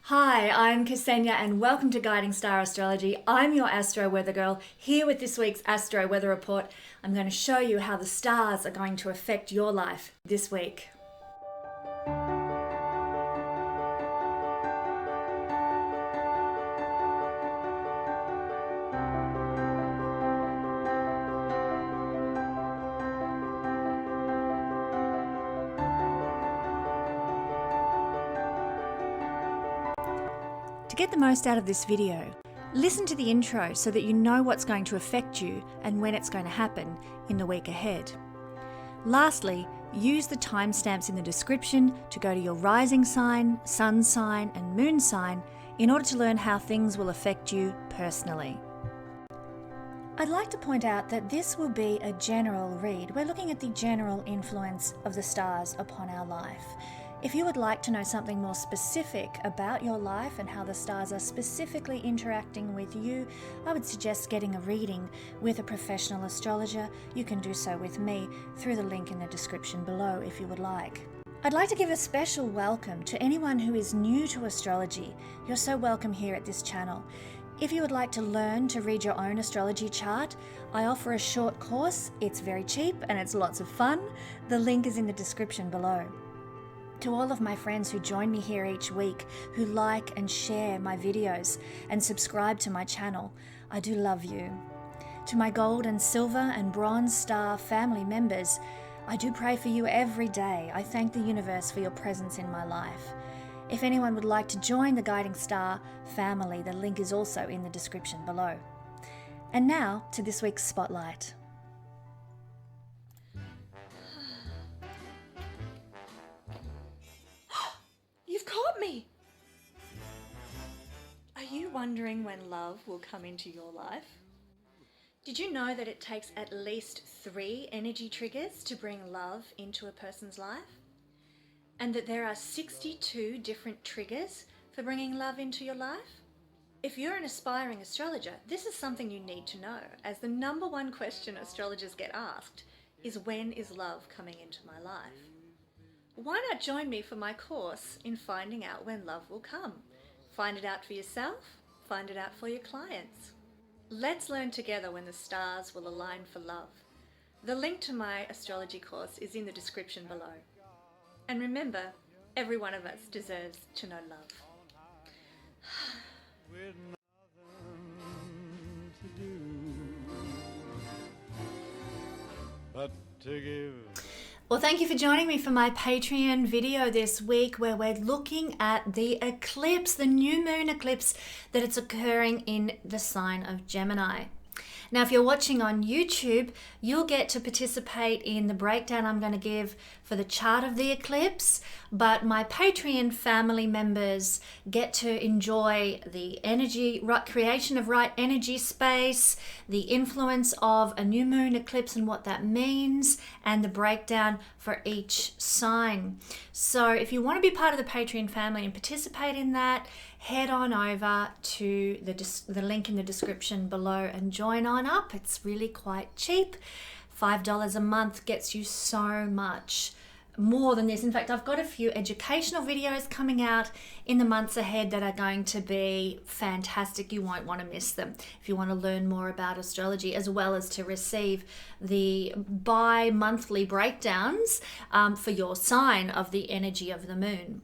Hi, I'm Kesenya and welcome to Guiding Star Astrology. I'm your Astro Weather Girl, here with this week's Astro Weather Report. I'm going to show you how the stars are going to affect your life this week. To get the most out of this video, listen to the intro so that you know what's going to affect you and when it's going to happen in the week ahead. Lastly, use the timestamps in the description to go to your rising sign, sun sign and moon sign in order to learn how things will affect you personally. I'd like to point out that this will be a general read. We're looking at the general influence of the stars upon our life. If you would like to know something more specific about your life and how the stars are specifically interacting with you, I would suggest getting a reading with a professional astrologer. You can do so with me through the link in the description below if you would like. I'd like to give a special welcome to anyone who is new to astrology. You're so welcome here at this channel. If you would like to learn to read your own astrology chart, I offer a short course. It's very cheap and it's lots of fun. The link is in the description below. To all of my friends who join me here each week, who like and share my videos and subscribe to my channel, I do love you. To my gold and silver and bronze star family members, I do pray for you every day. I thank the universe for your presence in my life. If anyone would like to join the Guiding Star family, the link is also in the description below. And now to this week's spotlight. You've caught me! Are you wondering when love will come into your life? Did you know that it takes at least 3 energy triggers to bring love into a person's life? And that there are 62 different triggers for bringing love into your life? If you're an aspiring astrologer, this is something you need to know, as the number one question astrologers get asked is, when is love coming into my life? Why not join me for my course in finding out when love will come? Find it out for yourself, find it out for your clients. Let's learn together when the stars will align for love. The link to my astrology course is in the description below. And remember, every one of us deserves to know love. With nothing to do but to give. Well, thank you for joining me for my Patreon video this week, where we're looking at the eclipse, the new moon eclipse that it's occurring in the sign of Gemini. Now, if you're watching on YouTube, you'll get to participate in the breakdown I'm going to give for the chart of the eclipse, but my Patreon family members get to enjoy the energy, creation of right energy space, the influence of a new moon eclipse and what that means, and the breakdown for each sign. So if you want to be part of the Patreon family and participate in that, head on over to the link in the description below and join on up. It's really quite cheap. $5 a month gets you so much more than this. In fact, I've got a few educational videos coming out in the months ahead that are going to be fantastic. You won't want to miss them if you want to learn more about astrology, as well as to receive the bi-monthly breakdowns for your sign of the energy of the moon.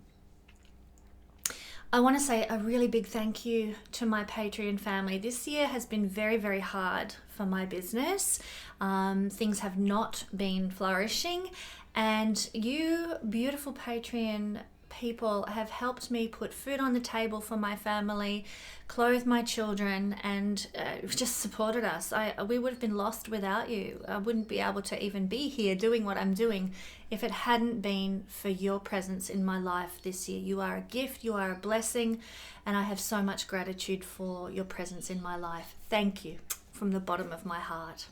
I want to say a really big thank you to my Patreon family. This year has been very, very hard for my business. Things have not been flourishing, and you beautiful Patreon people have helped me put food on the table for my family, clothe my children, and just supported us. We would have been lost without you. I wouldn't be able to even be here doing what I'm doing if it hadn't been for your presence in my life this year. You are a gift, you are a blessing, and I have so much gratitude for your presence in my life. Thank you from the bottom of my heart.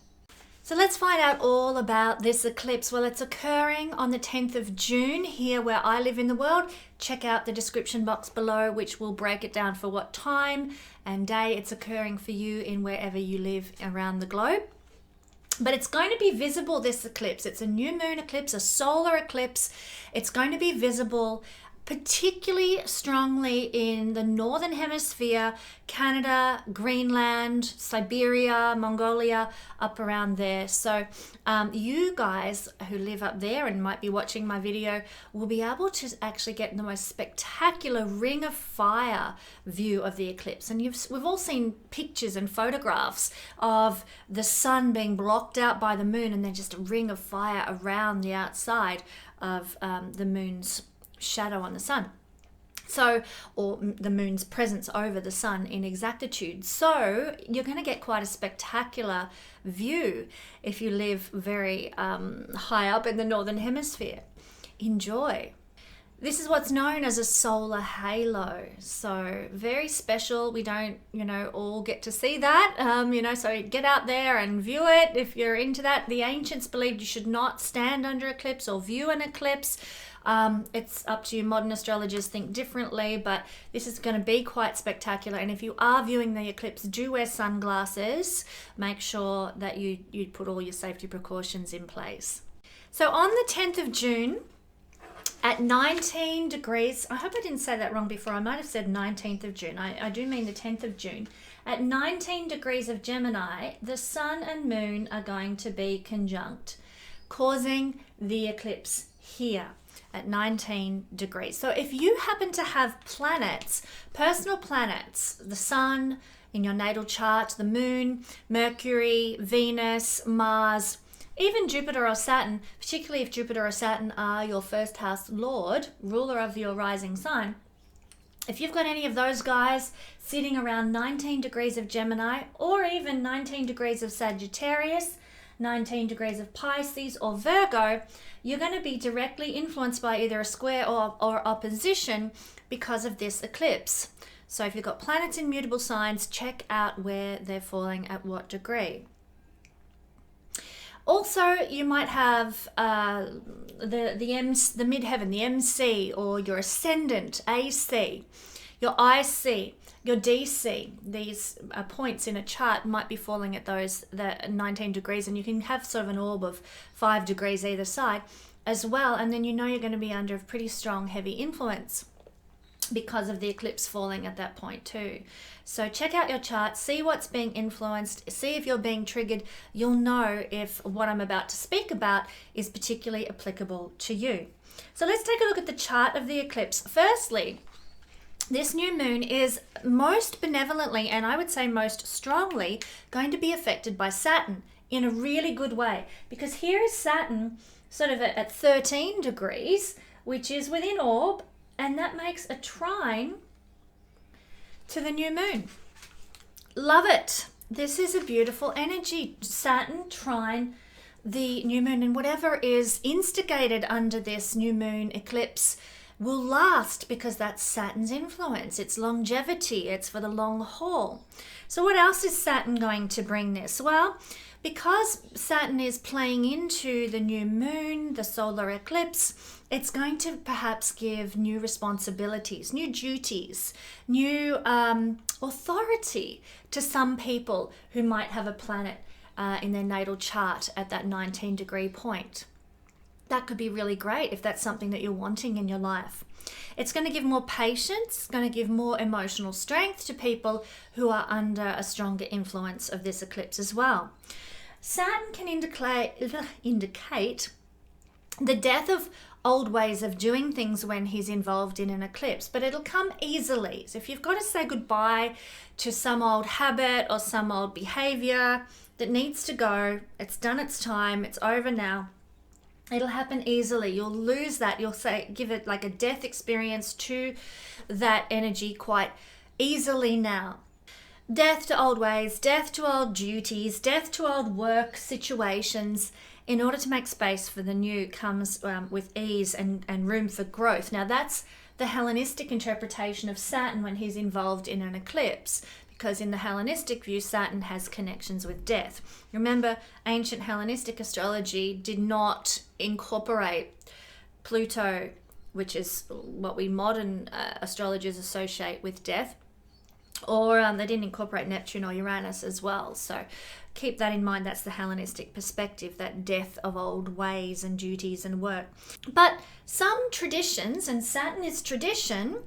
So let's find out all about this eclipse. Well, it's occurring on the 10th of June here where I live in the world. Check out the description box below, which will break it down for what time and day it's occurring for you in wherever you live around the globe. But it's going to be visible, this eclipse. It's a new moon eclipse, a solar eclipse. It's going to be visible particularly strongly in the northern hemisphere, Canada, Greenland, Siberia, Mongolia, up around there. So you guys who live up there and might be watching my video will be able to actually get the most spectacular ring of fire view of the eclipse. And we've all seen pictures and photographs of the sun being blocked out by the moon and then just a ring of fire around the outside of the moon's shadow on the sun. So, or the moon's presence over the sun in exactitude. So you're going to get quite a spectacular view if you live very high up in the northern hemisphere. Enjoy. This is what's known as a solar halo. So very special. We don't, all get to see that, so get out there and view it if you're into that. The ancients believed you should not stand under eclipse or view an eclipse. It's up to you. Modern astrologers think differently, but this is going to be quite spectacular. And if you are viewing the eclipse, do wear sunglasses. Make sure that you put all your safety precautions in place. So on the 10th of June, at 19 degrees, I hope I didn't say that wrong before. I might have said 19th of June. I do mean the 10th of June. At 19 degrees of Gemini, the sun and moon are going to be conjunct, causing the eclipse here at 19 degrees. So if you happen to have planets, personal planets, the sun in your natal chart, the moon, Mercury, Venus, Mars, even Jupiter or Saturn, particularly if Jupiter or Saturn are your first house lord, ruler of your rising sign, if you've got any of those guys sitting around 19 degrees of Gemini or even 19 degrees of Sagittarius, 19 degrees of Pisces or Virgo, you're going to be directly influenced by either a square or opposition because of this eclipse. So if you've got planets in mutable signs, check out where they're falling at what degree. Also, you might have the midheaven, the MC, or your ascendant, AC, your IC, your DC. These points in a chart might be falling at those 19 degrees, and you can have sort of an orb of 5 degrees either side as well. And then you're going to be under a pretty strong, heavy influence because of the eclipse falling at that point too. So check out your chart, see what's being influenced, see if you're being triggered. You'll know if what I'm about to speak about is particularly applicable to you. So let's take a look at the chart of the eclipse. Firstly, this new moon is most benevolently, and I would say most strongly, going to be affected by Saturn in a really good way, because here is Saturn sort of at 13 degrees, which is within orb, and that makes a trine to the new moon. Love it. This is a beautiful energy. Saturn trine the new moon, and whatever is instigated under this new moon eclipse will last because that's Saturn's influence. It's longevity. It's for the long haul. So what else is Saturn going to bring this? Well, because Saturn is playing into the new moon, the solar eclipse, it's going to perhaps give new responsibilities, new duties, new authority to some people who might have a planet in their natal chart at that 19 degree point. That could be really great if that's something that you're wanting in your life. It's going to give more patience, it's going to give more emotional strength to people who are under a stronger influence of this eclipse as well. Saturn can indicate the death of old ways of doing things when he's involved in an eclipse, but it'll come easily. So if you've got to say goodbye to some old habit or some old behavior that needs to go, it's done its time, it's over now, it'll happen easily. You'll lose that. You'll give it like a death experience to that energy quite easily now. Death to old ways, death to old duties, death to old work situations. In order to make space for the new comes with ease and room for growth. Now that's the Hellenistic interpretation of Saturn when he's involved in an eclipse, because in the Hellenistic view, Saturn has connections with death. Remember, ancient Hellenistic astrology did not incorporate Pluto, which is what we modern astrologers associate with death, or they didn't incorporate Neptune or Uranus as well. So keep that in mind. That's the Hellenistic perspective, that death of old ways and duties and work. But some traditions, and Saturn is tradition,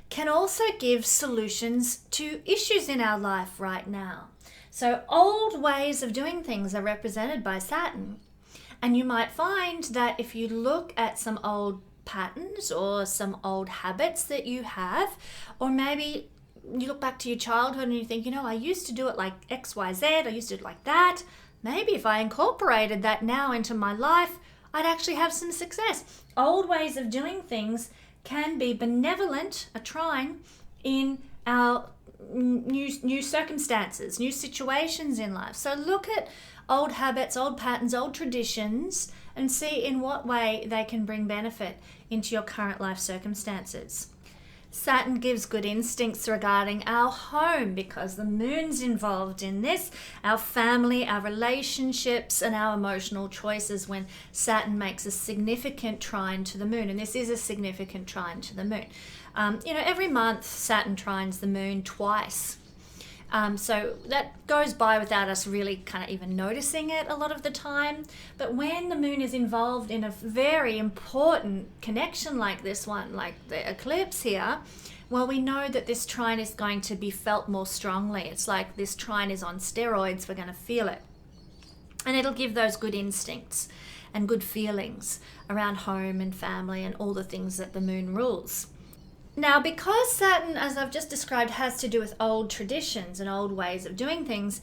can also give solutions to issues in our life right now. So old ways of doing things are represented by Saturn. And you might find that if you look at some old patterns or some old habits that you have, or maybe you look back to your childhood and you think, I used to do it like X, Y, Z, I used to do it like that. Maybe if I incorporated that now into my life, I'd actually have some success. Old ways of doing things can be benevolent, a trine, in our new circumstances, new situations in life. So look at old habits, old patterns, old traditions, and see in what way they can bring benefit into your current life circumstances. Saturn gives good instincts regarding our home because the moon's involved in this, our family, our relationships, and our emotional choices when Saturn makes a significant trine to the moon. And this is a significant trine to the moon. Every month Saturn trines the moon twice. So that goes by without us really kind of even noticing it a lot of the time. But when the moon is involved in a very important connection like this one, like the eclipse here, well, we know that this trine is going to be felt more strongly. It's like this trine is on steroids. We're going to feel it. And it'll give those good instincts and good feelings around home and family and all the things that the moon rules. Now, because Saturn, as I've just described, has to do with old traditions and old ways of doing things,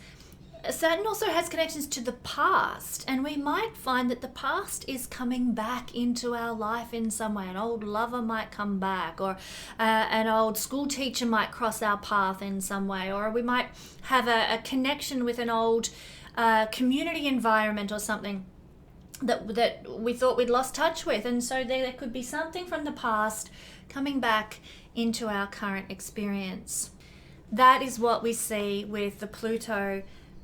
Saturn also has connections to the past, and we might find that the past is coming back into our life in some way. An old lover might come back, or an old school teacher might cross our path in some way, or we might have a connection with an old community environment or something that we thought we'd lost touch with. And so there could be something from the past coming back into our current experience. That is what we see with the Pluto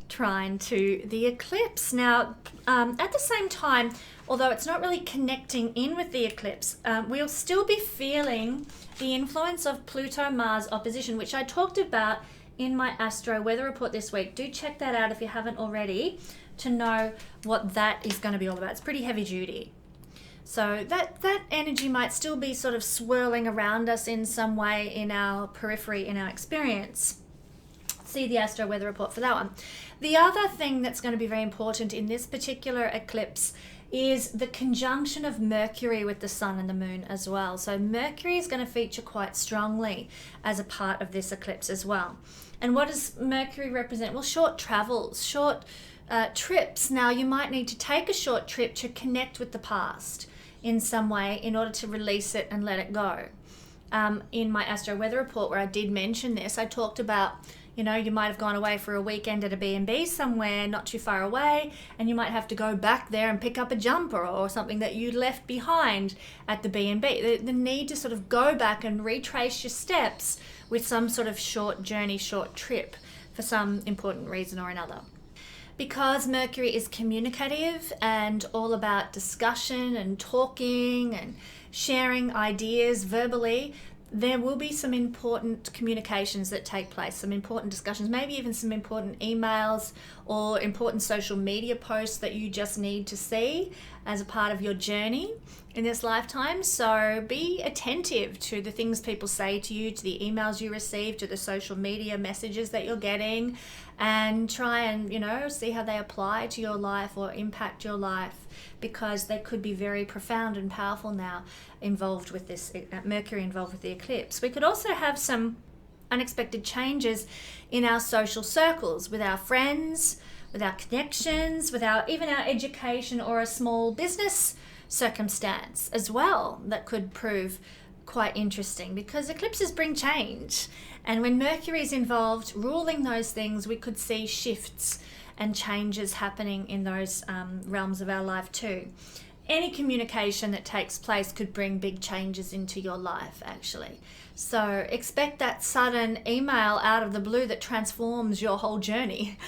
trine to the eclipse. Now, at the same time, although it's not really connecting in with the eclipse, we'll still be feeling the influence of Pluto-Mars opposition, which I talked about in my Astro Weather Report this week. Do check that out if you haven't already, to know what that is going to be all about. It's pretty heavy duty. So that energy might still be sort of swirling around us in some way in our periphery, in our experience. See the Astro Weather Report for that one. The other thing that's going to be very important in this particular eclipse is the conjunction of Mercury with the Sun and the Moon as well. So Mercury is going to feature quite strongly as a part of this eclipse as well. And what does Mercury represent? Well, short travels, short trips. Now, you might need to take a short trip to connect with the past in some way in order to release it and let it go. In my Astro Weather Report, where I did mention this, I talked about, you might have gone away for a weekend at a B&B somewhere not too far away, and you might have to go back there and pick up a jumper or something that you left behind at the B&B. The need to sort of go back and retrace your steps with some sort of short journey, short trip for some important reason or another. Because Mercury is communicative and all about discussion and talking and sharing ideas verbally, there will be some important communications that take place, some important discussions, maybe even some important emails or important social media posts that you just need to see as a part of your journey in this lifetime. So be attentive to the things people say to you, to the emails you receive, to the social media messages that you're getting, and try and, see how they apply to your life or impact your life, because they could be very profound and powerful now involved with this, Mercury involved with the eclipse. We could also have some unexpected changes in our social circles, with our friends, with our connections, with even our education or a small business circumstance as well, that could prove quite interesting, because eclipses bring change. And when Mercury is involved ruling those things, we could see shifts and changes happening in those realms of our life too. Any communication that takes place could bring big changes into your life, actually. So expect that sudden email out of the blue that transforms your whole journey.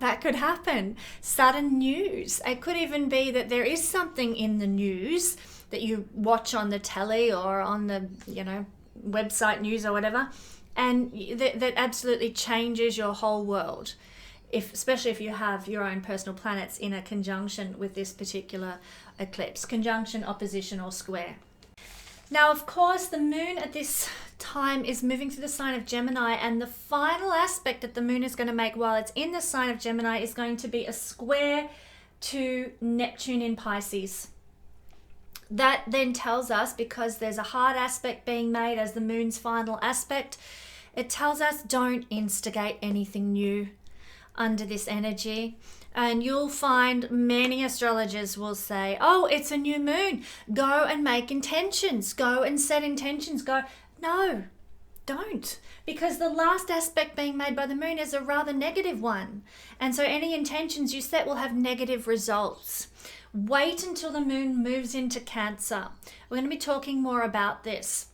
That could happen. Sudden news. It could even be that there is something in the news that you watch on the telly or on the, website news or whatever, and that absolutely changes your whole world. especially if you have your own personal planets in a conjunction with this particular eclipse, conjunction, opposition, or square. Now, of course, the moon at this time is moving through the sign of Gemini, and the final aspect that the moon is going to make while it's in the sign of Gemini is going to be a square to Neptune in Pisces. That then tells us, because there's a hard aspect being made as the moon's final aspect, it tells us don't instigate anything new under this energy. And you'll find many astrologers will say, oh, it's a new moon, go and make intentions, go and set intentions, go. No, don't, because the last aspect being made by the moon is a rather negative one. And so any intentions you set will have negative results. Wait until the moon moves into Cancer. We're going to be talking more about this,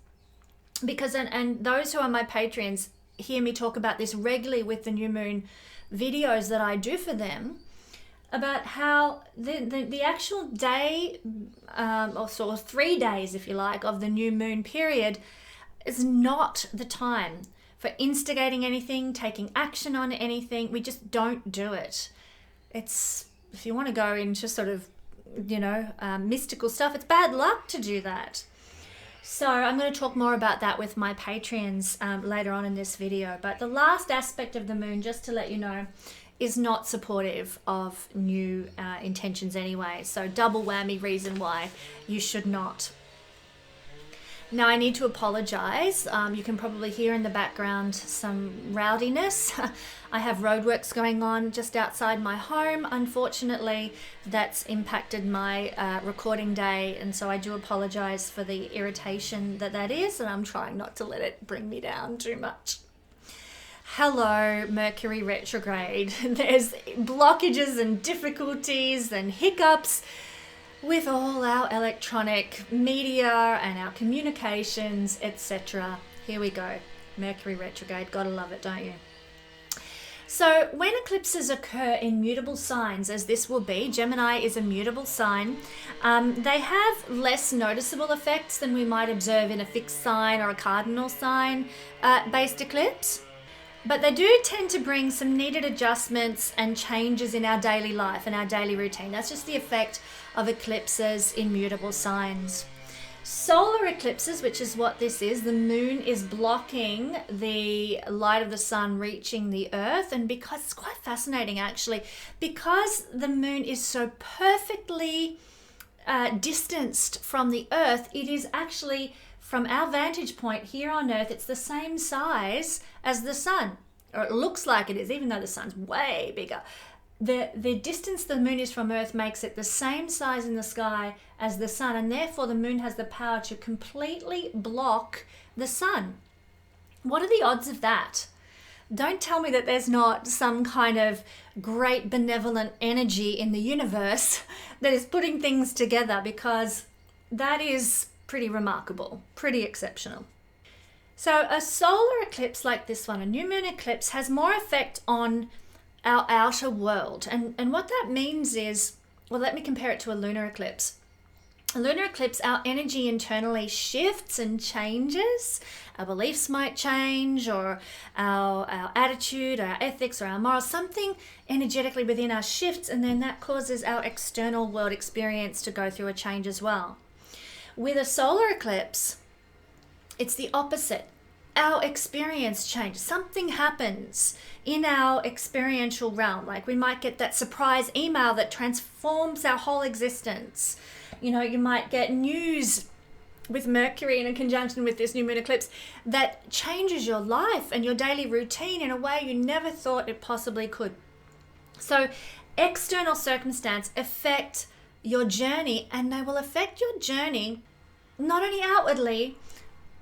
because, and those who are my Patreons hear me talk about this regularly with the new moon videos that I do for them, about how the actual day, or sort of 3 days, if you like, of the new moon period is not the time for instigating anything, taking action on anything. We just don't do it. It's, if you want to go into sort of, mystical stuff, it's bad luck to do that. So I'm going to talk more about that with my Patreons later on in this video. But the last aspect of the moon, just to let you know, is not supportive of new intentions anyway. So double whammy reason why you should not. Now I need to apologize. You can probably hear in the background some rowdiness. I have roadworks going on just outside my home. Unfortunately, that's impacted my recording day, and so I do apologize for the irritation that is, and I'm trying not to let it bring me down too much. Hello, Mercury retrograde. There's blockages and difficulties and hiccups with all our electronic media and our communications, etc. Here we go. Mercury retrograde. Gotta love it, don't you? So when eclipses occur in mutable signs, as this will be, Gemini is a mutable sign, they have less noticeable effects than we might observe in a fixed sign or a cardinal sign based eclipse. But they do tend to bring some needed adjustments and changes in our daily life and our daily routine. That's just the effect of eclipses in mutable signs. Solar eclipses, which is what this is, the moon is blocking the light of the sun reaching the earth. And because it's quite fascinating actually, because the moon is so perfectly distanced from the earth, it is actually, from our vantage point here on Earth, it's the same size as the sun, or it looks like it is, even though the sun's way bigger. The distance the moon is from Earth makes it the same size in the sky as the sun, and therefore the moon has the power to completely block the sun. What are the odds of that? Don't tell me that there's not some kind of great benevolent energy in the universe that is putting things together, because that is pretty remarkable, pretty exceptional. So a solar eclipse like this one, a new moon eclipse, has more effect on our outer world. And what that means is, well, let me compare it to a lunar eclipse. A lunar eclipse, our energy internally shifts and changes. Our beliefs might change, or our attitude, our ethics, or our morals. Something energetically within us shifts, and then that causes our external world experience to go through a change as well. With a solar eclipse, it's the opposite. Our experience changes. Something happens in our experiential realm. Like we might get that surprise email that transforms our whole existence. You might get news with Mercury in a conjunction with this new moon eclipse that changes your life and your daily routine in a way you never thought it possibly could. So external circumstance affect your journey, and they will affect your journey not only outwardly,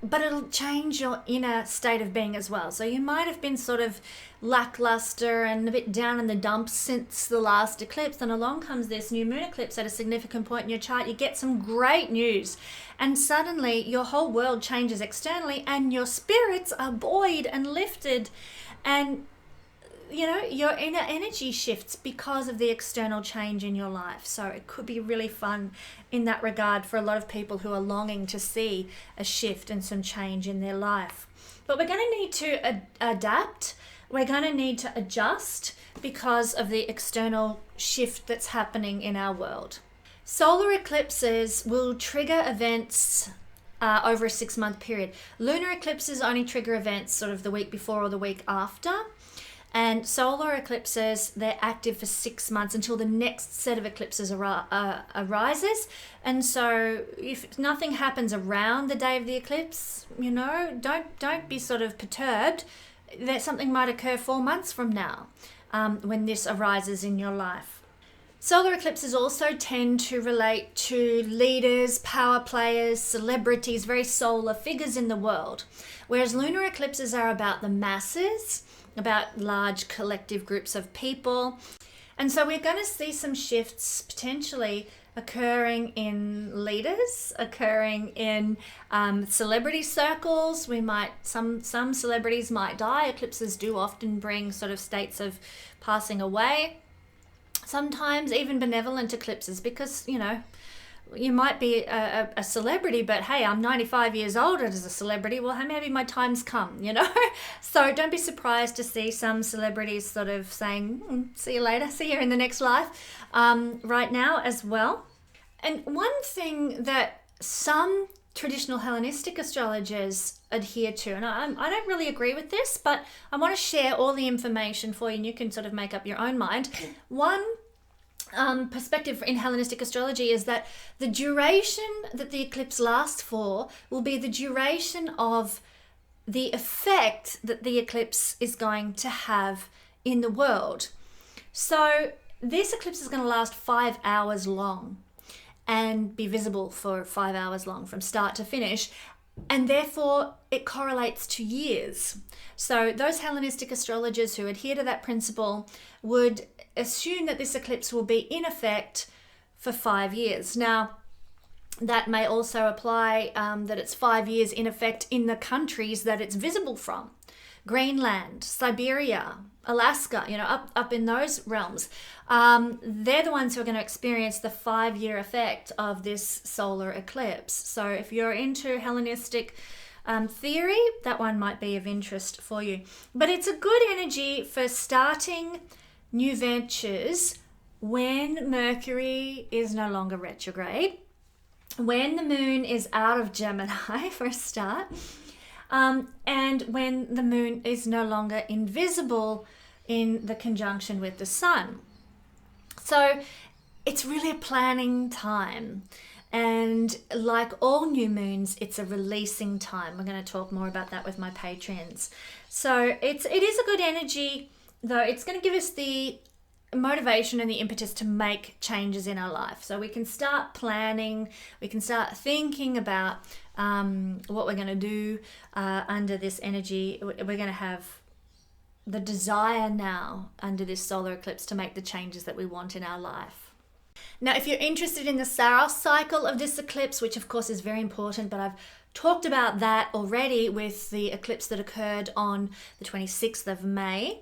but it'll change your inner state of being as well. So you might have been sort of lackluster and a bit down in the dumps since the last eclipse, and along comes this new moon eclipse at a significant point in your chart. You get some great news, and suddenly your whole world changes externally, and your spirits are buoyed and lifted, and your inner energy shifts because of the external change in your life. So it could be really fun in that regard for a lot of people who are longing to see a shift and some change in their life. But we're going to need to adapt. we're going to need to adjust because of the external shift that's happening in our world. Solar eclipses will trigger events over a 6-month period. Lunar eclipses only trigger events sort of the week before or the week after. And solar eclipses, they're active for 6 months until the next set of eclipses arises. And so if nothing happens around the day of the eclipse, you know, don't be sort of perturbed that something might occur 4 months from now when this arises in your life. Solar eclipses also tend to relate to leaders, power players, celebrities, very solar figures in the world. Whereas lunar eclipses are about the masses, about large collective groups of people. And so we're going to see some shifts potentially occurring in leaders, occurring in celebrity circles. Some celebrities might die. Eclipses do often bring sort of states of passing away. Sometimes even benevolent eclipses, because, you know, you might be a celebrity, but hey, I'm 95 years old as a celebrity. Well, maybe my time's come, you know? So don't be surprised to see some celebrities sort of saying, see you later, see you in the next life, right now as well. And one thing that some traditional Hellenistic astrologers adhere to, and I don't really agree with this, but I want to share all the information for you and you can sort of make up your own mind. One perspective in Hellenistic astrology is that the duration that the eclipse lasts for will be the duration of the effect that the eclipse is going to have in the world. So this eclipse is going to last 5 hours long and be visible for 5 hours long from start to finish, and therefore it correlates to years. So those Hellenistic astrologers who adhere to that principle would assume that this eclipse will be in effect for 5 years. Now, that may also apply that it's 5 years in effect in the countries that it's visible from. Greenland, Siberia, Alaska, you know, up in those realms. They're the ones who are going to experience the 5-year effect of this solar eclipse. So if you're into Hellenistic theory, that one might be of interest for you. But it's a good energy for starting new ventures when Mercury is no longer retrograde, when the moon is out of Gemini for a start, and when the moon is no longer invisible in the conjunction with the sun. So it's really a planning time. And like all new moons, it's a releasing time. We're going to talk more about that with my Patreons. So it is a good energy, though. It's going to give us the motivation and the impetus to make changes in our life. So we can start planning, we can start thinking about what we're going to do under this energy. We're going to have the desire now under this solar eclipse to make the changes that we want in our life. Now, if you're interested in the Saros cycle of this eclipse, which of course is very important, but I've talked about that already with the eclipse that occurred on the 26th of May.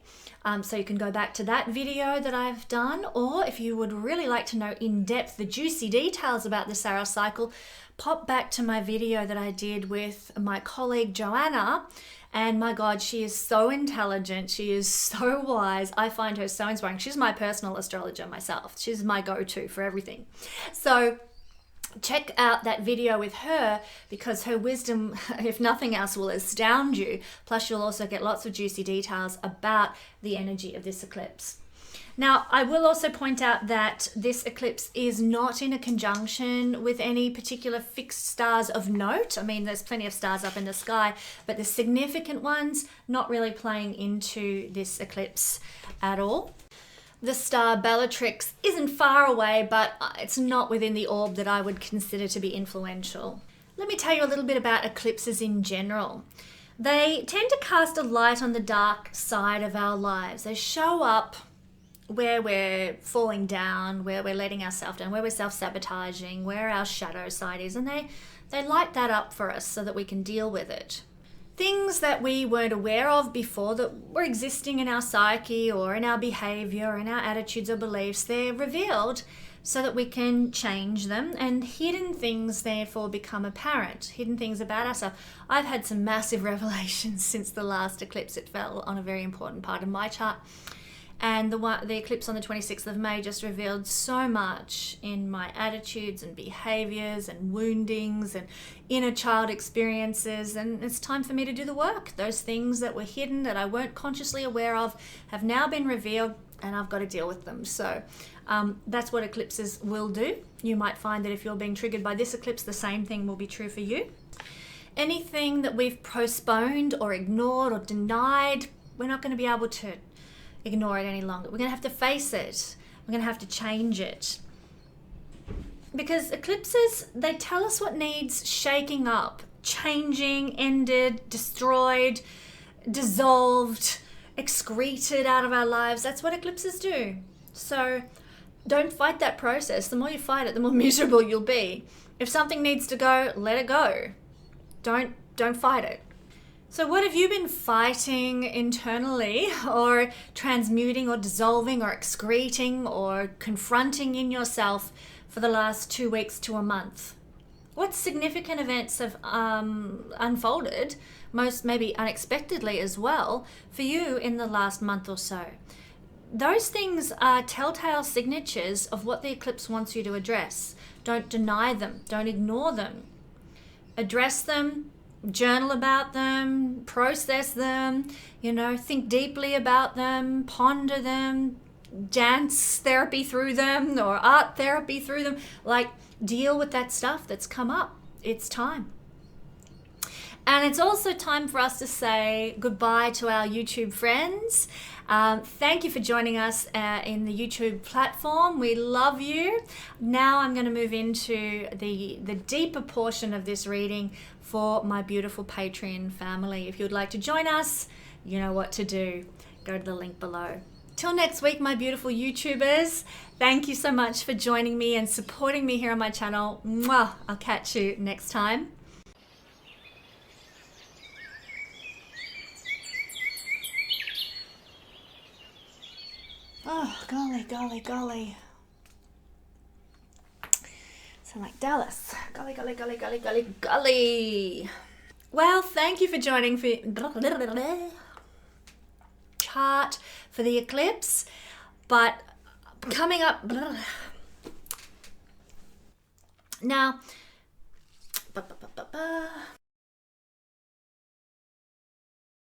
So you can go back to that video that I've done, or if you would really like to know in depth the juicy details about the Saros cycle, pop back to my video that I did with my colleague Joanna. And my God, she is so intelligent. She is so wise. I find her so inspiring. She's my personal astrologer myself. She's my go-to for everything. So check out that video with her, because her wisdom, if nothing else, will astound you. Plus, you'll also get lots of juicy details about the energy of this eclipse. Now, I will also point out that this eclipse is not in a conjunction with any particular fixed stars of note. I mean, there's plenty of stars up in the sky, but the significant ones not really playing into this eclipse at all. The star Bellatrix isn't far away, but it's not within the orb that I would consider to be influential. Let me tell you a little bit about eclipses in general. They tend to cast a light on the dark side of our lives. They show up where we're falling down, where we're letting ourselves down, where we're self-sabotaging, where our shadow side is, and they light that up for us so that we can deal with it. Things that we weren't aware of before that were existing in our psyche or in our behavior, in our attitudes or beliefs, they're revealed so that we can change them, and hidden things therefore become apparent, hidden things about ourselves. I've had some massive revelations since the last eclipse. It fell on a very important part of my chart, and the eclipse on the 26th of May just revealed so much in my attitudes and behaviors and woundings and inner child experiences, and it's time for me to do the work. Those things that were hidden, that I weren't consciously aware of, have now been revealed, and I've got to deal with them. So that's what eclipses will do. You might find that if you're being triggered by this eclipse, the same thing will be true for you. Anything that we've postponed or ignored or denied, we're not going to be able to ignore it any longer. We're going to have to face it. We're going to have to change it. Because eclipses, they tell us what needs shaking up, changing, ended, destroyed, dissolved, excreted out of our lives. That's what eclipses do. So don't fight that process. The more you fight it, the more miserable you'll be. If something needs to go, let it go. Don't fight it. So what have you been fighting internally, or transmuting or dissolving or excreting or confronting in yourself for the last 2 weeks to a month? What significant events have unfolded, most maybe unexpectedly as well, for you in the last month or so? Those things are telltale signatures of what the eclipse wants you to address. Don't deny them. Don't ignore them. Address them. Journal about them, process them, think deeply about them, ponder them, dance therapy through them or art therapy through them. Like, deal with that stuff that's come up. It's time. And it's also time for us to say goodbye to our YouTube friends. Thank you for joining us in the YouTube platform. We love you. Now I'm going to move into the deeper portion of this reading for my beautiful Patreon family. If you'd like to join us, you know what to do. Go to the link below. Till next week, my beautiful YouTubers. Thank you so much for joining me and supporting me here on my channel. Mwah! I'll catch you next time. Oh, golly, golly, golly. Sound like Dallas. Golly, golly, golly, golly, golly, golly. Well, thank you for joining for chart for the eclipse. But coming up now,